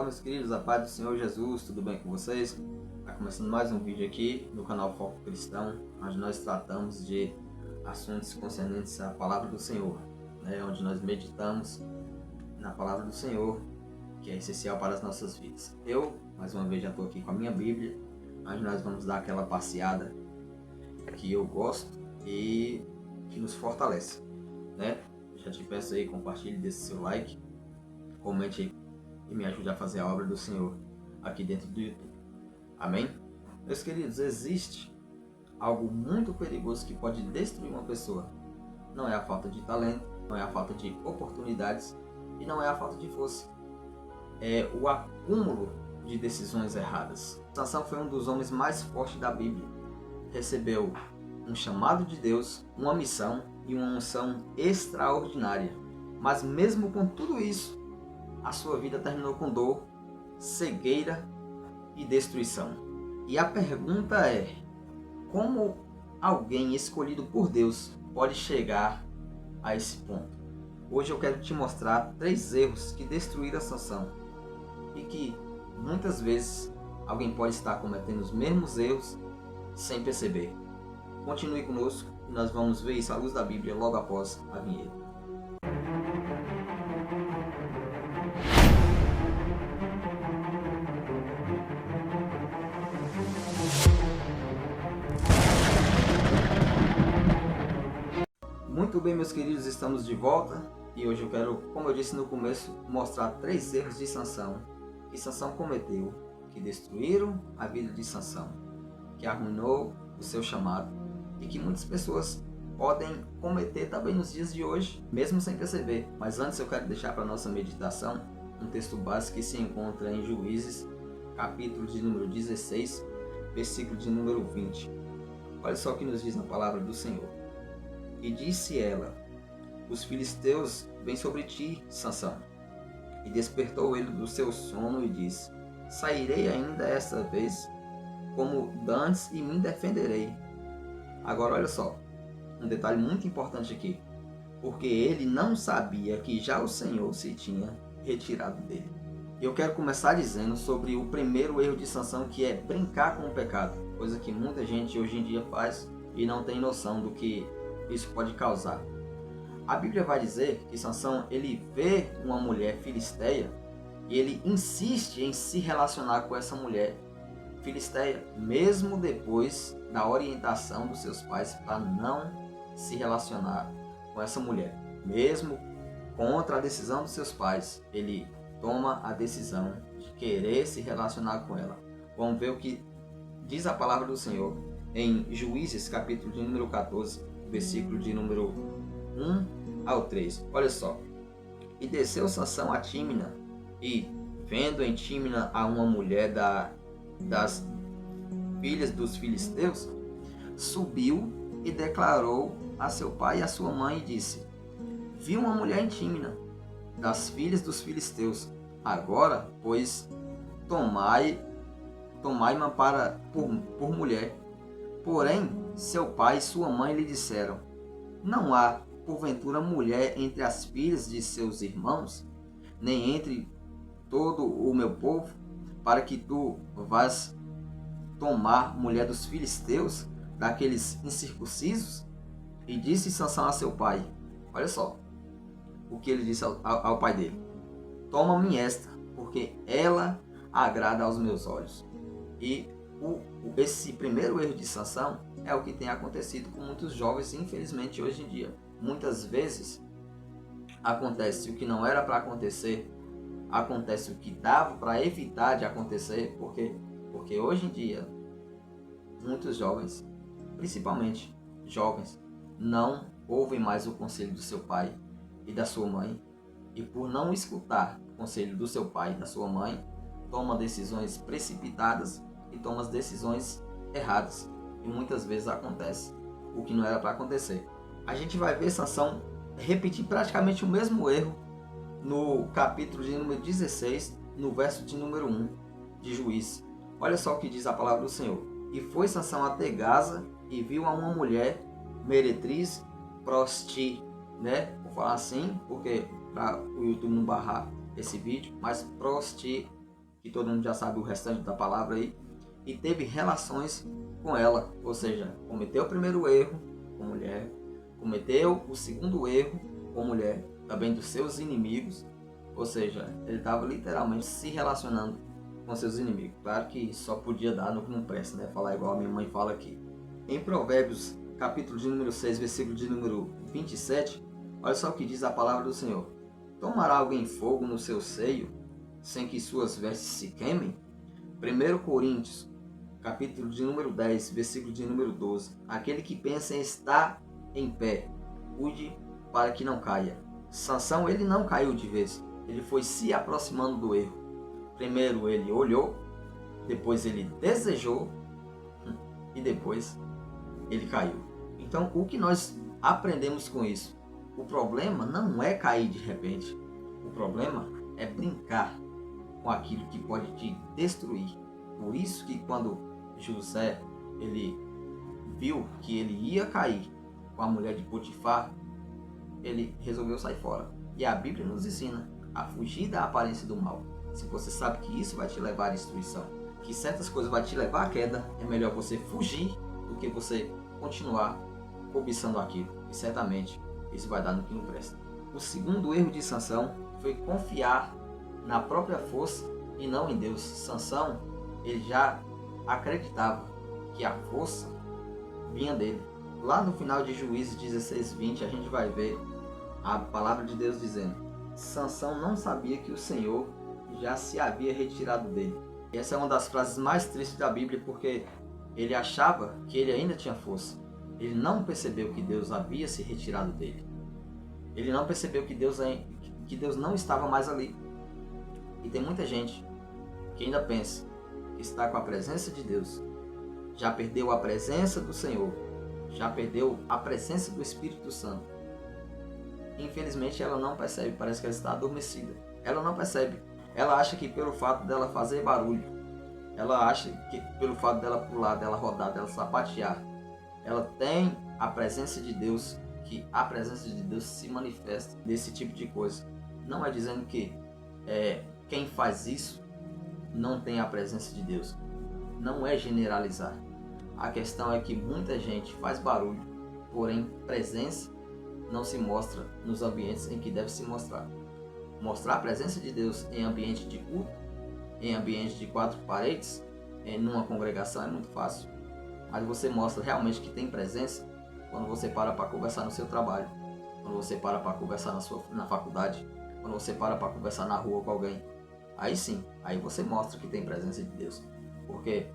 Olá, meus queridos, a paz do Senhor Jesus, tudo bem com vocês? Está começando mais um vídeo aqui no canal Foco Cristão, onde nós tratamos de assuntos concernentes à Palavra do Senhor, onde nós meditamos na Palavra do Senhor, que é essencial para as nossas vidas. Eu, mais uma vez, já estou aqui com a minha Bíblia, onde nós vamos dar aquela passeada que eu gosto e que nos fortalece, Já te peço aí, compartilhe desse seu like, comente aí e me ajude a fazer a obra do Senhor aqui dentro do YouTube. Amém? Meus queridos, existe algo muito perigoso que pode destruir uma pessoa. Não é a falta de talento, não é a falta de oportunidades e não é a falta de força. É o acúmulo de decisões erradas. Sansão foi um dos homens mais fortes da Bíblia. Recebeu um chamado de Deus, uma missão e uma unção extraordinária. Mas mesmo com tudo isso, a sua vida terminou com dor, cegueira e destruição. E a pergunta é: como alguém escolhido por Deus pode chegar a esse ponto? Hoje eu quero te mostrar 3 erros que destruíram Sansão e que muitas vezes alguém pode estar cometendo os mesmos erros sem perceber. Continue conosco e nós vamos ver isso à luz da Bíblia logo após a vinheta. Muito bem, meus queridos, estamos de volta e hoje eu quero, como eu disse no começo, mostrar 3 erros de Sansão que Sansão cometeu, que destruíram a vida de Sansão, que arruinou o seu chamado e que muitas pessoas podem cometer também nos dias de hoje, mesmo sem perceber. Mas antes eu quero deixar para a nossa meditação um texto básico que se encontra em Juízes, capítulo de número 16, versículo de número 20. Olha só o que nos diz na palavra do Senhor. E disse ela: os filisteus vêm sobre ti, Sansão. E despertou ele do seu sono e disse: sairei ainda esta vez, como dantes, e me defenderei. Agora olha só, um detalhe muito importante aqui, porque ele não sabia que já o Senhor se tinha retirado dele. Eu quero começar dizendo sobre o primeiro erro de Sansão, que é brincar com o pecado, coisa que muita gente hoje em dia faz e não tem noção do que isso pode causar. A Bíblia vai dizer que Sansão, ele vê uma mulher filisteia e ele insiste em se relacionar com essa mulher filisteia, mesmo depois da orientação dos seus pais para não se relacionar com essa mulher. Mesmo contra a decisão dos seus pais, ele toma a decisão de querer se relacionar com ela. Vamos ver o que diz a palavra do Senhor em Juízes, capítulo de número 14, versículo de número 1 ao 3. Olha só. E desceu Sansão a Tímina, e vendo em Tímina a uma mulher das filhas dos filisteus, subiu e declarou a seu pai e a sua mãe e disse: vi uma mulher em Tímina, das filhas dos filisteus. Agora, pois, tomai-ma por mulher. Porém, seu pai e sua mãe lhe disseram: não há, porventura, mulher entre as filhas de seus irmãos, nem entre todo o meu povo, para que tu vás tomar mulher dos filisteus, daqueles incircuncisos? E disse Sansão a seu pai, olha só o que ele disse ao pai dele: toma-me esta, porque ela agrada aos meus olhos. E esse primeiro erro de Sansão é o que tem acontecido com muitos jovens, infelizmente, hoje em dia. Muitas vezes acontece o que não era para acontecer, acontece o que dava para evitar de acontecer, porque hoje em dia muitos jovens, principalmente jovens, não ouvem mais o conselho do seu pai e da sua mãe, e por não escutar o conselho do seu pai e da sua mãe, toma decisões precipitadas e toma as decisões erradas, e muitas vezes acontece o que não era para acontecer. A gente vai ver Sansão repetir praticamente o mesmo erro no capítulo de número 16, no verso de número 1 de Juízes. Olha só o que diz a palavra do Senhor. E foi Sansão até Gaza e viu a uma mulher meretriz prosti, Vou falar assim porque para o YouTube não barrar esse vídeo, mas prostituta, que todo mundo já sabe o restante da palavra aí, e teve relações com ela, ou seja, cometeu o primeiro erro com mulher, cometeu o segundo erro com mulher, também dos seus inimigos, ou seja, ele estava literalmente se relacionando com seus inimigos. Claro que só podia dar no que não presta, né? Falar igual a minha mãe fala aqui. Em Provérbios, capítulo de número 6, versículo de número 27, olha só o que diz a palavra do Senhor. Tomará alguém fogo no seu seio, sem que suas vestes se queimem? 1 Coríntios, capítulo de número 10, versículo de número 12. Aquele que pensa em estar em pé, cuide para que não caia. Sansão, ele não caiu de vez. Ele foi se aproximando do erro. Primeiro ele olhou, depois ele desejou e depois ele caiu. Então, o que nós aprendemos com isso? O problema não é cair de repente. O problema é brincar com aquilo que pode te destruir. Por isso que quando José ele viu que ele ia cair com a mulher de Potifar, ele resolveu sair fora. E a Bíblia nos ensina a fugir da aparência do mal. Se você sabe que isso vai te levar à destruição, que certas coisas vai te levar à queda, é melhor você fugir do que você continuar cobiçando aquilo. E certamente isso vai dar no que não presta. O segundo erro de Sansão foi confiar na própria força e não em Deus. Sansão, ele já acreditava que a força vinha dele. Lá no final de Juízes 16:20, a gente vai ver a palavra de Deus dizendo: Sansão não sabia que o Senhor já se havia retirado dele. E essa é uma das frases mais tristes da Bíblia, porque ele achava que ele ainda tinha força. Ele não percebeu que Deus havia se retirado dele. Ele não percebeu que Deus não estava mais ali. E tem muita gente que ainda pensa que está com a presença de Deus, já perdeu a presença do Senhor, já perdeu a presença do Espírito Santo. Infelizmente ela não percebe, parece que ela está adormecida. Ela não percebe. Ela acha que pelo fato dela fazer barulho, ela acha que pelo fato dela pular, dela rodar, dela sapatear, ela tem a presença de Deus, que a presença de Deus se manifesta desse tipo de coisa. Não é dizendo que quem faz isso não tem a presença de Deus. Não é generalizar. A questão é que muita gente faz barulho, porém presença não se mostra nos ambientes em que deve se mostrar. Mostrar a presença de Deus em ambiente de culto, em ambiente de quatro paredes, numa congregação é muito fácil. Mas você mostra realmente que tem presença quando você para conversar no seu trabalho, quando você para conversar na faculdade, quando você para conversar na rua com alguém. Aí sim, aí você mostra que tem presença de Deus. Porque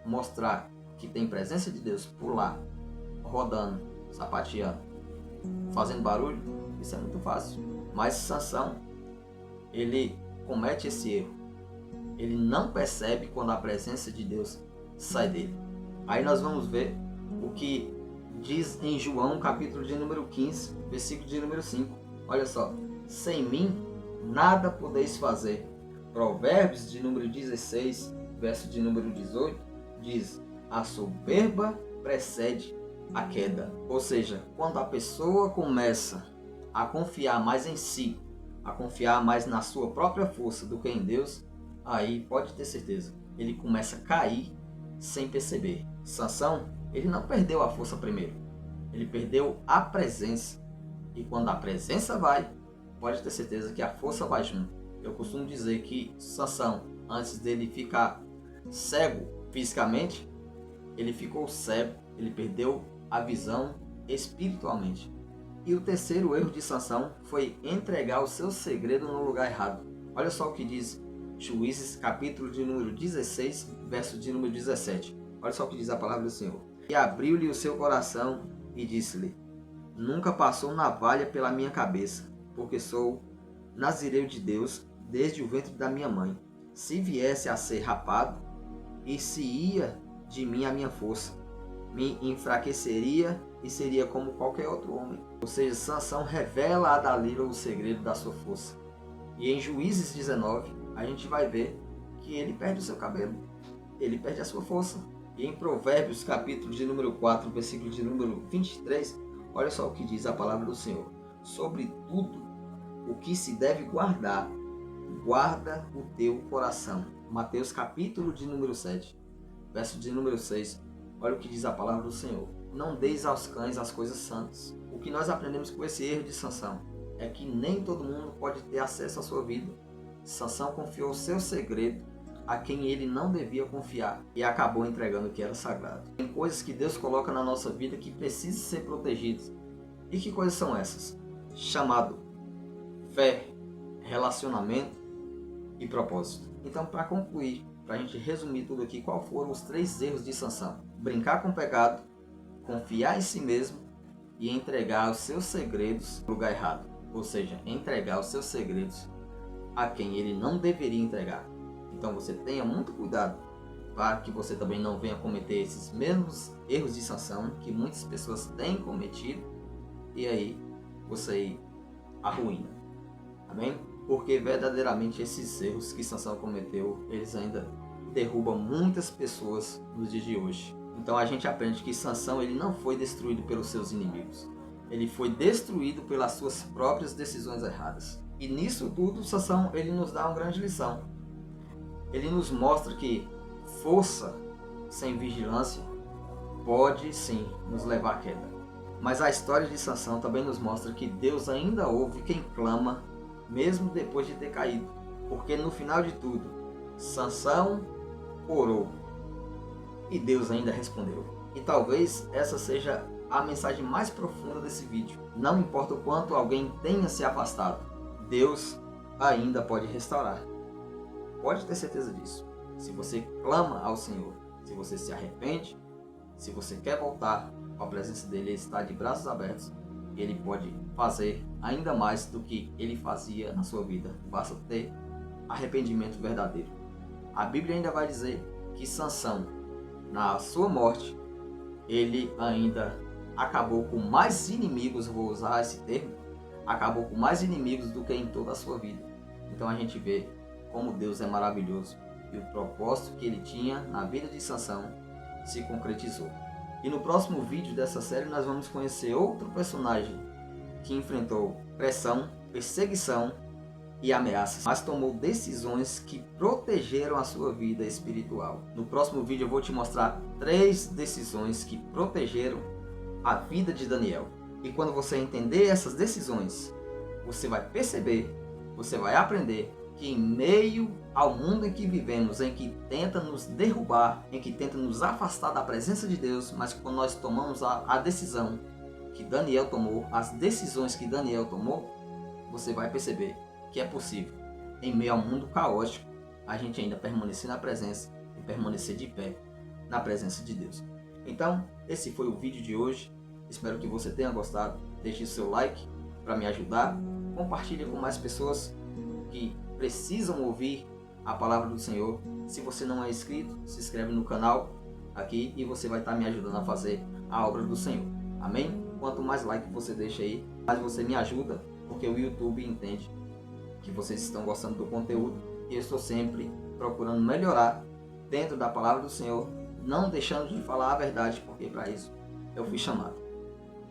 mostrar que tem presença de Deus por lá, rodando, sapateando, fazendo barulho, isso é muito fácil. Mas Sansão, ele comete esse erro. Ele não percebe quando a presença de Deus sai dele. Aí nós vamos ver o que diz em João, capítulo de número 15, versículo de número 5. Olha só. Sem mim, nada podeis fazer. Provérbios de número 16, verso de número 18, diz: a soberba precede a queda. Ou seja, quando a pessoa começa a confiar mais em si, a confiar mais na sua própria força do que em Deus, aí pode ter certeza, ele começa a cair sem perceber. Sansão, ele não perdeu a força primeiro, ele perdeu a presença. E quando a presença vai, pode ter certeza que a força vai junto. Eu costumo dizer que Sansão, antes dele ficar cego fisicamente, ele ficou cego, ele perdeu a visão espiritualmente. E o terceiro erro de Sansão foi entregar o seu segredo no lugar errado. Olha só o que diz Juízes, capítulo de número 16, verso de número 17. Olha só o que diz a palavra do Senhor. E abriu-lhe o seu coração e disse-lhe: nunca passou navalha pela minha cabeça, porque sou nazireu de Deus desde o ventre da minha mãe. Se viesse a ser rapado, e se ia de mim a minha força, me enfraqueceria e seria como qualquer outro homem. Ou seja, Sansão revela a Dalila o segredo da sua força. E em Juízes 19, a gente vai ver que ele perde o seu cabelo, ele perde a sua força. E em Provérbios, capítulo de número 4, versículo de número 23, olha só o que diz a palavra do Senhor. Sobre tudo o que se deve guardar, guarda o teu coração. Mateus capítulo de número 7, verso de número 6. Olha o que diz a palavra do Senhor. Não deis aos cães as coisas santas. O que nós aprendemos com esse erro de Sansão é que nem todo mundo pode ter acesso à sua vida. Sansão confiou o seu segredo a quem ele não devia confiar e acabou entregando o que era sagrado. Tem coisas que Deus coloca na nossa vida que precisam ser protegidas. E que coisas são essas? Chamado fé, relacionamento e propósito. Então, para concluir, para a gente resumir tudo aqui, qual foram os 3 erros de Sansão? Brincar com o pecado, confiar em si mesmo e entregar os seus segredos no lugar errado. Ou seja, entregar os seus segredos a quem ele não deveria entregar. Então você tenha muito cuidado para que você também não venha cometer esses mesmos erros de Sansão que muitas pessoas têm cometido e aí você arruína. Amém? Porque verdadeiramente esses erros que Sansão cometeu, eles ainda derrubam muitas pessoas nos dias de hoje. Então a gente aprende que Sansão ele não foi destruído pelos seus inimigos. Ele foi destruído pelas suas próprias decisões erradas. E nisso tudo, Sansão ele nos dá uma grande lição. Ele nos mostra que força sem vigilância pode sim nos levar à queda. Mas a história de Sansão também nos mostra que Deus ainda ouve quem clama, mesmo depois de ter caído. Porque no final de tudo, Sansão orou e Deus ainda respondeu. E talvez essa seja a mensagem mais profunda desse vídeo. Não importa o quanto alguém tenha se afastado, Deus ainda pode restaurar. Pode ter certeza disso. Se você clama ao Senhor, se você se arrepende, se você quer voltar à presença dele, ele está de braços abertos e ele pode fazer ainda mais do que ele fazia na sua vida. Basta ter arrependimento verdadeiro. A Bíblia ainda vai dizer que Sansão, na sua morte, ele ainda acabou com mais inimigos, vou usar esse termo, acabou com mais inimigos do que em toda a sua vida. Então a gente vê como Deus é maravilhoso e o propósito que ele tinha na vida de Sansão se concretizou. E no próximo vídeo dessa série nós vamos conhecer outro personagem que enfrentou pressão, perseguição e ameaças, mas tomou decisões que protegeram a sua vida espiritual. No próximo vídeo eu vou te mostrar 3 decisões que protegeram a vida de Daniel. E quando você entender essas decisões, você vai perceber, você vai aprender que em meio ao mundo em que vivemos, em que tenta nos derrubar, em que tenta nos afastar da presença de Deus, mas quando nós tomamos a decisão que Daniel tomou, as decisões que Daniel tomou, você vai perceber que é possível, em meio ao mundo caótico, a gente ainda permanecer na presença e permanecer de pé na presença de Deus. Então, esse foi o vídeo de hoje. Espero que você tenha gostado. Deixe seu like para me ajudar. Compartilhe com mais pessoas que precisam ouvir a palavra do Senhor. Se você não é inscrito, se inscreve no canal aqui e você vai estar me ajudando a fazer a obra do Senhor. Amém? Quanto mais like você deixa aí, mais você me ajuda, porque o YouTube entende que vocês estão gostando do conteúdo e eu estou sempre procurando melhorar dentro da palavra do Senhor, não deixando de falar a verdade, porque para isso eu fui chamado.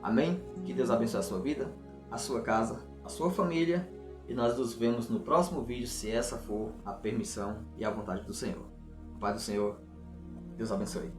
Amém? Que Deus abençoe a sua vida, a sua casa, a sua família. E nós nos vemos no próximo vídeo, se essa for a permissão e a vontade do Senhor. Pai do Senhor, Deus abençoe.